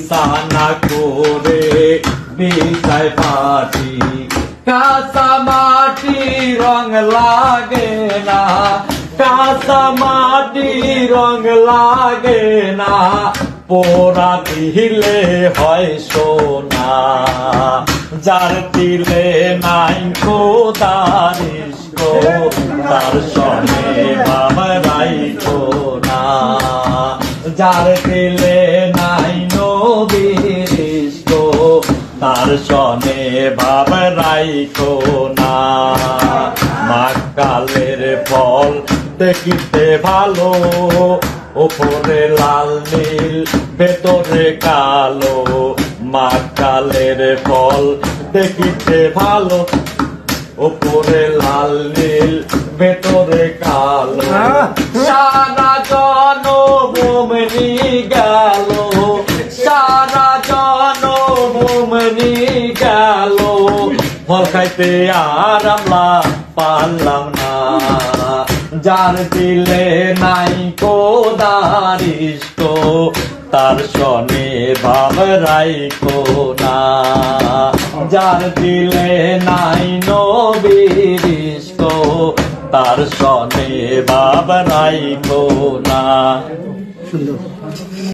সানা করে বিছায় পাটি কাঁচা মাটি রং লাগে না কাঁচা মাটি রং লাগে না পোড়া দিলে হয় সোনা যার দিলে নাই খোদার ইশক তার সনে বাবা রাইখো না যার দিলে নাই নবীর ইশক তার সনে বাবা রাইখো না মাকালের ফল দেখিতে ভালো উপরে লাল নীল ভেতরে কালো মাকালের ফল দেখিতে ভালো উপরে লাল নীল ভেতরে কালো সারা জনম গেল সারা জনম গেল ফল খাইতে আর আমরা পারলাম না যার দিলে নাই খোদার ইশক তার সনে ভাব রাইখো না যার দিলে নাই নবীর ইশক তার সনে ভাব রাইখো না। সুন্দর।